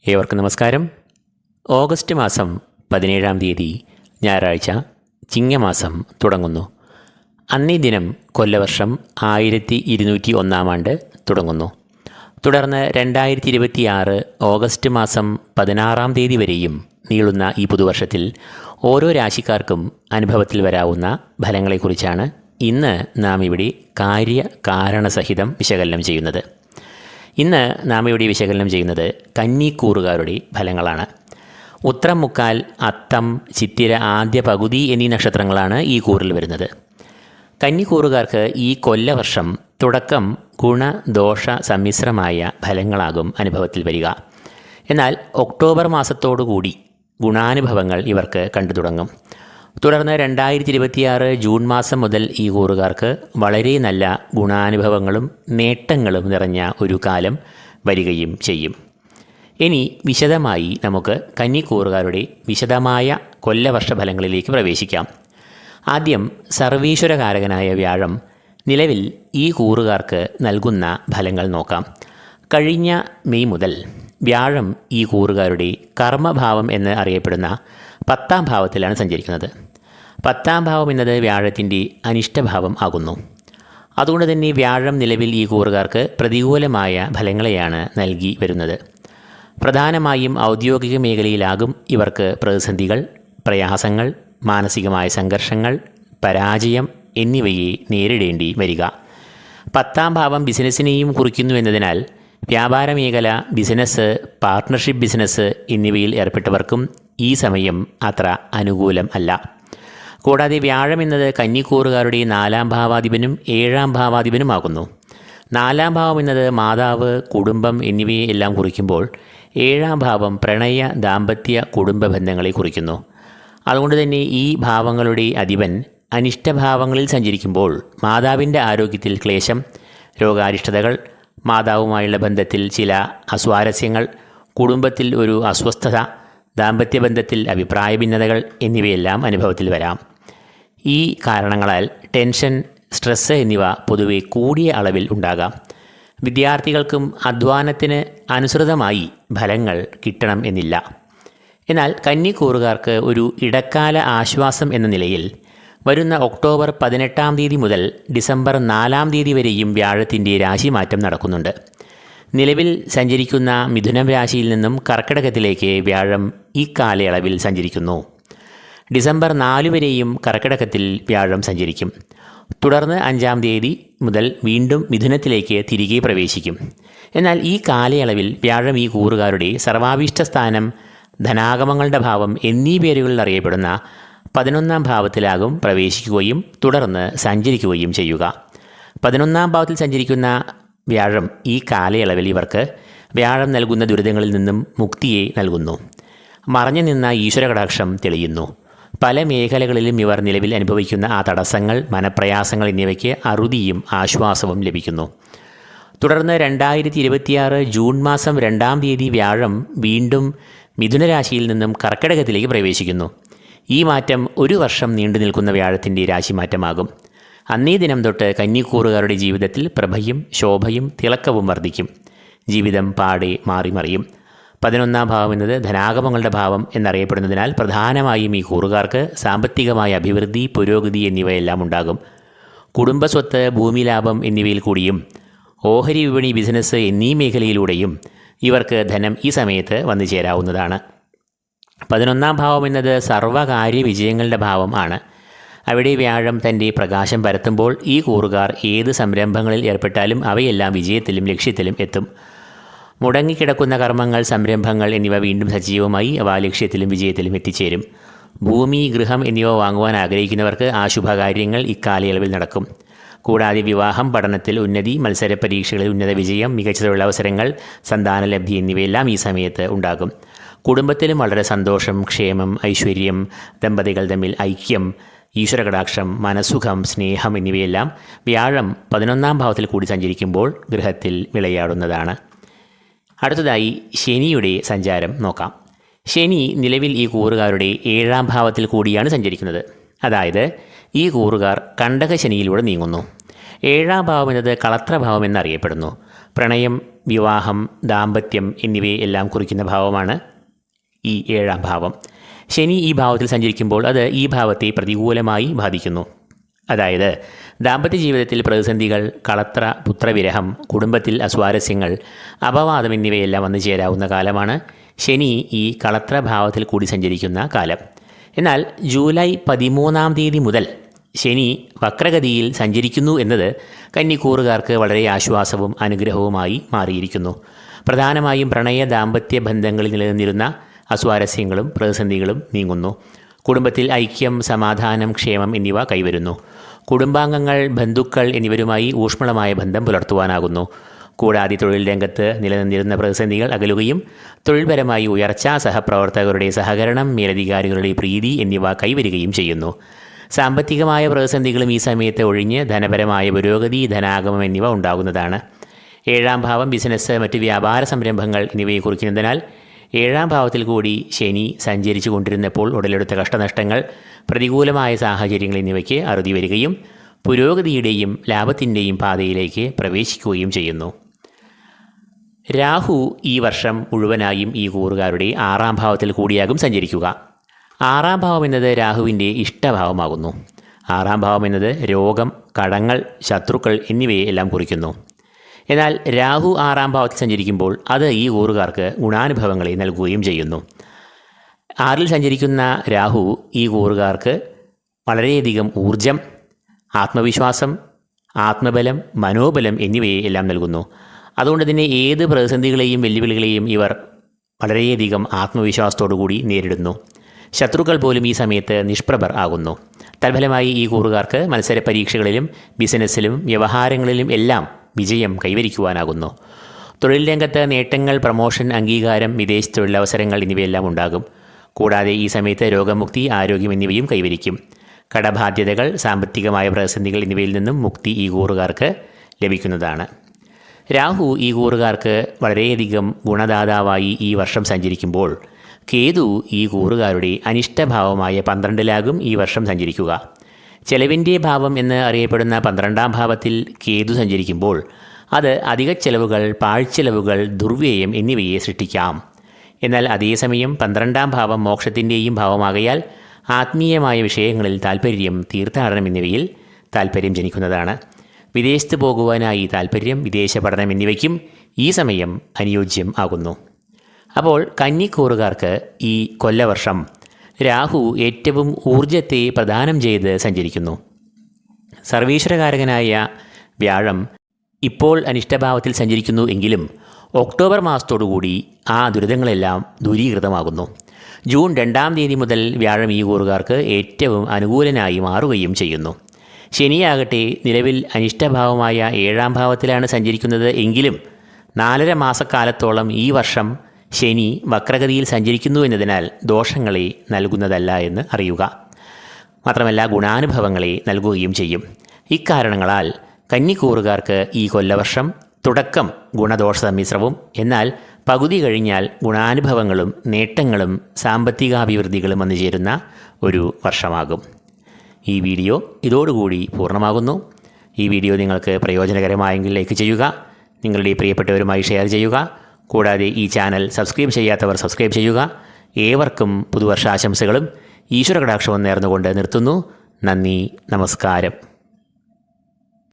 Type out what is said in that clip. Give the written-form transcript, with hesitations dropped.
ഏവർക്കും നമസ്കാരം. ഓഗസ്റ്റ് മാസം 17-ാം തീയതി ഞായറാഴ്ച ചിങ്ങമാസം തുടങ്ങുന്നു. അന്നേ ദിനം കൊല്ലവർഷം 1201 ആണ്ട് തുടങ്ങുന്നു. തുടർന്ന് 2026 ഓഗസ്റ്റ് മാസം 16-ാം തീയതി വരെയും നീളുന്ന ഈ പുതുവർഷത്തിൽ ഓരോ രാശിക്കാർക്കും അനുഭവത്തിൽ വരാവുന്ന ഫലങ്ങളെക്കുറിച്ചാണ് ഇന്ന് നാം ഇവിടെ കാര്യകാരണസഹിതം വിശകലനം ചെയ്യുന്നത്. ഇന്ന് നാം ഇവിടെ വിശകലനം ചെയ്യുന്നത് കന്നിക്കൂറുകാരുടെ ഫലങ്ങളാണ്. ഉത്രം, മുക്കാൽ, അത്തം, ചിത്തിര ആദ്യ പകുതി എന്നീ നക്ഷത്രങ്ങളാണ് ഈ കൂറിൽ വരുന്നത്. കന്നിക്കൂറുകാർക്ക് ഈ കൊല്ലവർഷം തുടക്കം ഗുണദോഷ സമ്മിശ്രമായ ഫലങ്ങളാകും അനുഭവത്തിൽ വരിക. എന്നാൽ ഒക്ടോബർ മാസത്തോടുകൂടി ഗുണാനുഭവങ്ങൾ ഇവർക്ക് കണ്ടു തുടങ്ങും. തുടർന്ന് 2026 ജൂൺ മാസം മുതൽ ഈ കൂറുകാർക്ക് വളരെ നല്ല ഗുണാനുഭവങ്ങളും നേട്ടങ്ങളും നിറഞ്ഞ ഒരു കാലം വരികയും ചെയ്യും. ഇനി വിശദമായി നമുക്ക് കന്നിക്കൂറുകാരുടെ വിശദമായ കൊല്ലവർഷ ഫലങ്ങളിലേക്ക് പ്രവേശിക്കാം. ആദ്യം സർവീശ്വരകാരകനായ വ്യാഴം നിലവിൽ ഈ കൂറുകാർക്ക് നൽകുന്ന ഫലങ്ങൾ നോക്കാം. കഴിഞ്ഞ മെയ് മുതൽ വ്യാഴം ഈ കൂറുകാരുടെ കർമ്മഭാവം എന്ന് അറിയപ്പെടുന്ന 10-ാം ഭാവത്തിലാണ് സഞ്ചരിക്കുന്നത്. 10-ാം ഭാവം എന്നത് വ്യാഴത്തിൻ്റെ അനിഷ്ടഭാവം ആകുന്നു. അതുകൊണ്ട് തന്നെ വ്യാഴം നിലവിൽ ഈ കൂറുകാർക്ക് പ്രതികൂലമായ ഫലങ്ങളെയാണ് നൽകി വരുന്നത്. പ്രധാനമായും ഔദ്യോഗിക മേഖലയിലാകും ഇവർക്ക് പ്രതിസന്ധികൾ, പ്രയാസങ്ങൾ, മാനസികമായ സംഘർഷങ്ങൾ, പരാജയം എന്നിവയെ നേരിടേണ്ടി വരിക. 10-ാം ഭാവം ബിസിനസ്സിനെയും കുറിക്കുന്നു എന്നതിനാൽ വ്യാപാര മേഖല, ബിസിനസ്, പാർട്ട്ണർഷിപ്പ് ബിസിനസ് എന്നിവയിൽ ഏർപ്പെട്ടവർക്കും ഈ സമയം അത്ര അനുകൂലം അല്ല. കൂടാതെ വ്യാഴം എന്നത് കന്നിക്കൂറുകാരുടെ 4-ാം ഭാവാധിപനും 7-ാം ഭാവാധിപനുമാകുന്നു. 4-ാം ഭാവം എന്നത് മാതാവ്, കുടുംബം എന്നിവയെ എല്ലാം കുറിക്കുമ്പോൾ 7-ാം ഭാവം പ്രണയ, ദാമ്പത്യ, കുടുംബ ബന്ധങ്ങളെ കുറിക്കുന്നു. അതുകൊണ്ട് തന്നെ ഈ ഭാവങ്ങളുടെ അധിപൻ അനിഷ്ടഭാവങ്ങളിൽ സഞ്ചരിക്കുമ്പോൾ മാതാവിൻ്റെ ആരോഗ്യത്തിൽ ക്ലേശം, രോഗാരിഷ്ടതകൾ, മാതാവുമായുള്ള ബന്ധത്തിൽ ചില അസ്വാരസ്യങ്ങൾ, കുടുംബത്തിൽ ഒരു അസ്വസ്ഥത, ദാമ്പത്യബന്ധത്തിൽ അഭിപ്രായ ഭിന്നതകൾ എന്നിവയെല്ലാം അനുഭവത്തിൽ വരാം. ഈ കാരണങ്ങളാൽ ടെൻഷൻ, സ്ട്രെസ്സ് എന്നിവ പൊതുവെ കൂടിയ അളവിൽ ഉണ്ടാകാം. വിദ്യാർത്ഥികൾക്കും അധ്വാനത്തിന് അനുസൃതമായി ഫലങ്ങൾ കിട്ടണം എന്നില്ല. എന്നാൽ കന്നിക്കൂറുകാർക്ക് ഒരു ഇടക്കാല ആശ്വാസം എന്ന നിലയിൽ വരുന്ന ഒക്ടോബർ 18-ാം തീയതി മുതൽ ഡിസംബർ 4-ാം തീയതി വരെയും വ്യാഴത്തിൻ്റെ രാശിമാറ്റം നടക്കുന്നുണ്ട്. നിലവിൽ സഞ്ചരിക്കുന്ന മിഥുനം രാശിയിൽ നിന്നും കർക്കിടകത്തിലേക്ക് വ്യാഴം ഈ കാലയളവിൽ സഞ്ചരിക്കുന്നു. ഡിസംബർ 4 വരെയും കർക്കിടകത്തിൽ വ്യാഴം സഞ്ചരിക്കും. തുടർന്ന് 5-ാം തീയതി മുതൽ വീണ്ടും മിഥുനത്തിലേക്ക് തിരികെ പ്രവേശിക്കും. എന്നാൽ ഈ കാലയളവിൽ വ്യാഴം ഈ കൂറുകാരുടെ സർവാഭീഷ്ട സ്ഥാനം, ധനാഗമങ്ങളുടെ ഭാവം എന്നീ പേരുകളിൽ അറിയപ്പെടുന്ന 11-ാം ഭാവത്തിലാകും പ്രവേശിക്കുകയും തുടർന്ന് സഞ്ചരിക്കുകയും ചെയ്യുക. 11-ാം ഭാവത്തിൽ സഞ്ചരിക്കുന്ന വ്യാഴം ഈ കാലയളവിൽ ഇവർക്ക് വ്യാഴം നൽകുന്ന ദുരിതങ്ങളിൽ നിന്നും മുക്തിയെ നൽകുന്നു. മറഞ്ഞു നിന്ന ഈശ്വരകടാക്ഷം തെളിയുന്നു. പല മേഖലകളിലും ഇവർ നിലവിൽ അനുഭവിക്കുന്ന ആ തടസ്സങ്ങൾ, മനപ്രയാസങ്ങൾ എന്നിവയ്ക്ക് അറുതിയും ആശ്വാസവും ലഭിക്കുന്നു. തുടർന്ന് 2026 ജൂൺ മാസം 2-ാം തീയതി വ്യാഴം വീണ്ടും മിഥുനരാശിയിൽ നിന്നും കർക്കിടകത്തിലേക്ക് പ്രവേശിക്കുന്നു. ഈ മാറ്റം 1 വർഷം നീണ്ടു നിൽക്കുന്ന വ്യാഴത്തിൻ്റെ രാശിമാറ്റമാകും. അന്നേ ദിനം തൊട്ട് കന്നിക്കൂറുകാരുടെ ജീവിതത്തിൽ പ്രഭയും ശോഭയും തിളക്കവും വർദ്ധിക്കും. ജീവിതം പാടെ മാറിമറിയും. 11-ാം ഭാവം എന്നത് ധനാഗമങ്ങളുടെ ഭാവം എന്നറിയപ്പെടുന്നതിനാൽ പ്രധാനമായും ഈ കൂറുകാർക്ക് സാമ്പത്തികമായ അഭിവൃദ്ധി, പുരോഗതി എന്നിവയെല്ലാം ഉണ്ടാകും. കുടുംബസ്വത്ത്, ഭൂമിലാഭം എന്നിവയിൽ കൂടിയും ഓഹരി വിപണി, ബിസിനസ് എന്നീ മേഖലയിലൂടെയും ഇവർക്ക് ധനം ഈ സമയത്ത് വന്നു ചേരാവുന്നതാണ്. 11-ാം ഭാവം എന്നത് സർവകാര്യ വിജയങ്ങളുടെ ഭാവം ആണ്. അവിടെ വ്യാഴം തൻ്റെ പ്രകാശം പരത്തുമ്പോൾ ഈ കൂറുകാർ ഏത് സംരംഭങ്ങളിൽ ഏർപ്പെട്ടാലും അവയെല്ലാം വിജയത്തിലും ലക്ഷ്യത്തിലും എത്തും. മുടങ്ങിക്കിടക്കുന്ന കർമ്മങ്ങൾ, സംരംഭങ്ങൾ എന്നിവ വീണ്ടും സജീവമായി അവ ലക്ഷ്യത്തിലും വിജയത്തിലും എത്തിച്ചേരും. ഭൂമി, ഗൃഹം എന്നിവ വാങ്ങുവാൻ ആഗ്രഹിക്കുന്നവർക്ക് ആ ശുഭകാര്യങ്ങൾ ഇക്കാലയളവിൽ നടക്കും. കൂടാതെ വിവാഹം, പഠനത്തിൽ ഉന്നതി, മത്സര പരീക്ഷകളിൽ ഉന്നത വിജയം, മികച്ച തൊഴിലവസരങ്ങൾ, സന്താനലബ്ധി എന്നിവയെല്ലാം ഈ സമയത്ത് ഉണ്ടാകും. കുടുംബത്തിലും വളരെ സന്തോഷം, ക്ഷേമം, ഐശ്വര്യം, ദമ്പതികൾ തമ്മിൽ ഐക്യം, ഈശ്വരകടാക്ഷം, മനസുഖം, സ്നേഹം എന്നിവയെല്ലാം വ്യാഴം 11-ാം ഭാവത്തിൽ കൂടി സഞ്ചരിക്കുമ്പോൾ ഗൃഹത്തിൽ വിളയാടുന്നതാണ്. അടുത്തതായി ശനിയുടെ സഞ്ചാരം നോക്കാം. ശനി നിലവിൽ ഈ കൂറുകാരുടെ 7-ാം ഭാവത്തിൽ കൂടിയാണ് സഞ്ചരിക്കുന്നത്. അതായത് ഈ കൂറുകാർ കണ്ടകശനിയിലൂടെ നീങ്ങുന്നു. 7-ാം ഭാവം എന്നത് കളത്രഭാവം എന്നറിയപ്പെടുന്നു. പ്രണയം, വിവാഹം, ദാമ്പത്യം എന്നിവയെല്ലാം കുറിക്കുന്ന ഭാവമാണ് ഈ 7-ാം ഭാവം. ശനി ഈ ഭാവത്തിൽ സഞ്ചരിക്കുമ്പോൾ അത് ഈ ഭാവത്തെ പ്രതികൂലമായി ബാധിക്കുന്നു. അതായത് ദാമ്പത്യ ജീവിതത്തിൽ പ്രതിസന്ധികൾ, കളത്ര പുത്രവിരഹം, കുടുംബത്തിൽ അസ്വാരസ്യങ്ങൾ, അപവാദം എന്നിവയെല്ലാം വന്നു ചേരാവുന്ന കാലമാണ് ശനി ഈ കളത്ര ഭാവത്തിൽ കൂടി സഞ്ചരിക്കുന്ന കാലം. എന്നാൽ ജൂലൈ 13-ാം തീയതി മുതൽ ശനി വക്രഗതിയിൽ സഞ്ചരിക്കുന്നു എന്നത് കന്നിക്കൂറുകാർക്ക് വളരെ ആശ്വാസവും അനുഗ്രഹവുമായി മാറിയിരിക്കുന്നു. പ്രധാനമായും പ്രണയ ദാമ്പത്യ ബന്ധങ്ങളിൽ നിലനിന്നിരുന്ന അസ്വാരസ്യങ്ങളും പ്രതിസന്ധികളും നീങ്ങുന്നു. കുടുംബത്തിൽ ഐക്യം, സമാധാനം, ക്ഷേമം എന്നിവ കൈവരുന്നു. കുടുംബാംഗങ്ങൾ, ബന്ധുക്കൾ എന്നിവരുമായി ഊഷ്മളമായ ബന്ധം പുലർത്തുവാനാകുന്നു. കൂടാതെ തൊഴിൽ രംഗത്ത് നിലനിന്നിരുന്ന പ്രതിസന്ധികൾ അകലുകയും തൊഴിൽപരമായി ഉയർച്ച, സഹപ്രവർത്തകരുടെ സഹകരണം, മേലധികാരികളുടെ പ്രീതി എന്നിവ കൈവരികയും ചെയ്യുന്നു. സാമ്പത്തികമായ പ്രതിസന്ധികളും ഈ സമയത്ത് ഒഴിഞ്ഞ് ധനപരമായ പുരോഗതി, ധനാഗമം എന്നിവ ഉണ്ടാകുന്നതാണ്. 7-ാം ഭാവം ബിസിനസ്, മറ്റ് വ്യാപാര സംരംഭങ്ങൾ എന്നിവയെ കുറിക്കുന്നതിനാൽ 7-ാം ഭാവത്തിൽ കൂടി ശനി സഞ്ചരിച്ചു കൊണ്ടിരുന്നപ്പോൾ ഉടലെടുത്ത കഷ്ടനഷ്ടങ്ങൾ, പ്രതികൂലമായ സാഹചര്യങ്ങൾ എന്നിവയ്ക്ക് അറുതി വരികയും പുരോഗതിയുടെയും ലാഭത്തിൻ്റെയും പാതയിലേക്ക് പ്രവേശിക്കുകയും ചെയ്യുന്നു. രാഹു ഈ വർഷം മുഴുവനായും ഈ കൂറുകാരുടെ 6-ാം ഭാവത്തിൽ കൂടിയാകും സഞ്ചരിക്കുക. 6-ാം ഭാവം എന്നത് രാഹുവിൻ്റെ ഇഷ്ടഭാവമാകുന്നു. 6-ാം ഭാവം എന്നത് രോഗം, കടങ്ങൾ, ശത്രുക്കൾ എന്നിവയെ എല്ലാം കുറിക്കുന്നു. എന്നാൽ രാഹു 6-ാം ഭാവത്തിൽ സഞ്ചരിക്കുമ്പോൾ അത് ഈ കൂറുകാർക്ക് ഗുണാനുഭവങ്ങളെ നൽകുകയും ചെയ്യുന്നു. 6-ൽ സഞ്ചരിക്കുന്ന രാഹു ഈ കൂറുകാർക്ക് വളരെയധികം ഊർജം, ആത്മവിശ്വാസം, ആത്മബലം, മനോബലം എന്നിവയെ എല്ലാം നൽകുന്നു. അതുകൊണ്ട് തന്നെ ഏത് പ്രതിസന്ധികളെയും വെല്ലുവിളികളെയും ഇവർ വളരെയധികം ആത്മവിശ്വാസത്തോടുകൂടി നേരിടുന്നു. ശത്രുക്കൾ പോലും ഈ സമയത്ത് നിഷ്പ്രഭർ ആകുന്നു. തൽഫലമായി ഈ കൂറുകാർക്ക് മത്സര പരീക്ഷകളിലും ബിസിനസ്സിലും വ്യവഹാരങ്ങളിലും എല്ലാം വിജയം കൈവരിക്കുവാനാകുന്നു. തൊഴിൽ രംഗത്ത് നേട്ടങ്ങൾ, പ്രമോഷൻ, അംഗീകാരം, വിദേശ തൊഴിലവസരങ്ങൾ എന്നിവയെല്ലാം ഉണ്ടാകും. കൂടാതെ ഈ സമയത്ത് രോഗമുക്തി, ആരോഗ്യം എന്നിവയും കൈവരിക്കും. കടബാധ്യതകൾ, സാമ്പത്തികമായ പ്രതിസന്ധികൾ എന്നിവയിൽ നിന്നും മുക്തി ഈ കൂറുകാർക്ക് ലഭിക്കുന്നതാണ്. രാഹു ഈ കൂറുകാർക്ക് വളരെയധികം ഗുണദാതാവായി ഈ വർഷം സഞ്ചരിക്കുമ്പോൾ കേതു ഈ കൂറുകാരുടെ അനിഷ്ടഭാവമായ 12-ലാകും ഈ വർഷം സഞ്ചരിക്കുക. ചെലവിൻ്റെ ഭാവം എന്ന് അറിയപ്പെടുന്ന 12-ാം ഭാവത്തിൽ കേതു സഞ്ചരിക്കുമ്പോൾ അത് അധിക ചെലവുകൾ, പാഴ്ചെലവുകൾ, ദുർവ്യയം എന്നിവയെ സൃഷ്ടിക്കാം. എന്നാൽ അതേസമയം 12-ാം ഭാവം മോക്ഷത്തിൻ്റെയും ഭാവമാകയാൽ ആത്മീയമായ വിഷയങ്ങളിൽ താൽപ്പര്യം, തീർത്ഥാടനം എന്നിവയിൽ താൽപ്പര്യം ജനിക്കുന്നതാണ്. വിദേശത്ത് പോകുവാനായി താൽപ്പര്യം, വിദേശ പഠനം എന്നിവയ്ക്കും ഈ സമയം അനുയോജ്യം ആകുന്നു. അപ്പോൾ കന്നിക്കൂറുകാർക്ക് ഈ കൊല്ലവർഷം രാഹു ഏറ്റവും ഊർജത്തെ പ്രദാനം ചെയ്ത് സഞ്ചരിക്കുന്നു. സർവീശ്വരകാരകനായ വ്യാഴം ഇപ്പോൾ അനിഷ്ടഭാവത്തിൽ സഞ്ചരിക്കുന്നു എങ്കിലും ഒക്ടോബർ മാസത്തോടുകൂടി ആ ദുരിതങ്ങളെല്ലാം ദൂരീകൃതമാകുന്നു. ജൂൺ 2-ാം തീയതി മുതൽ വ്യാഴം ഈ കൂറുകാർക്ക് ഏറ്റവും അനുകൂലനായി മാറുകയും ചെയ്യുന്നു. ശനിയാകട്ടെ നിലവിൽ അനിഷ്ടഭാവമായ 7-ാം ഭാവത്തിലാണ് സഞ്ചരിക്കുന്നത് എങ്കിലും 4.5 മാസക്കാലത്തോളം ഈ വർഷം ശനി വക്രഗതിയിൽ സഞ്ചരിക്കുന്നു എന്നതിനാൽ ദോഷങ്ങളെ നൽകുന്നതല്ല എന്ന് അറിയുക. മാത്രമല്ല ഗുണാനുഭവങ്ങളെ നൽകുകയും ചെയ്യും. ഇക്കാരണങ്ങളാൽ കന്നിക്കൂറുകാർക്ക് ഈ കൊല്ലവർഷം തുടക്കം ഗുണദോഷ സമ്മിശ്രവും, എന്നാൽ പകുതി കഴിഞ്ഞാൽ ഗുണാനുഭവങ്ങളും നേട്ടങ്ങളും സാമ്പത്തികാഭിവൃദ്ധികളും വന്നു ചേരുന്ന ഒരു വർഷമാകും. ഈ വീഡിയോ ഇതോടുകൂടി പൂർണ്ണമാകുന്നു. ഈ വീഡിയോ നിങ്ങൾക്ക് പ്രയോജനകരമായെങ്കിൽ ലൈക്ക് ചെയ്യുക, നിങ്ങളുടെ പ്രിയപ്പെട്ടവരുമായി ഷെയർ ചെയ്യുക. കൂടാതെ ഈ ചാനൽ സബ്സ്ക്രൈബ് ചെയ്യാത്തവർ സബ്സ്ക്രൈബ് ചെയ്യുക. ഏവർക്കും പുതുവർഷാശംസകളും ഈശ്വര കടാക്ഷവും നേർന്നുകൊണ്ട് നിർത്തുന്നു. നന്ദി, നമസ്കാരം.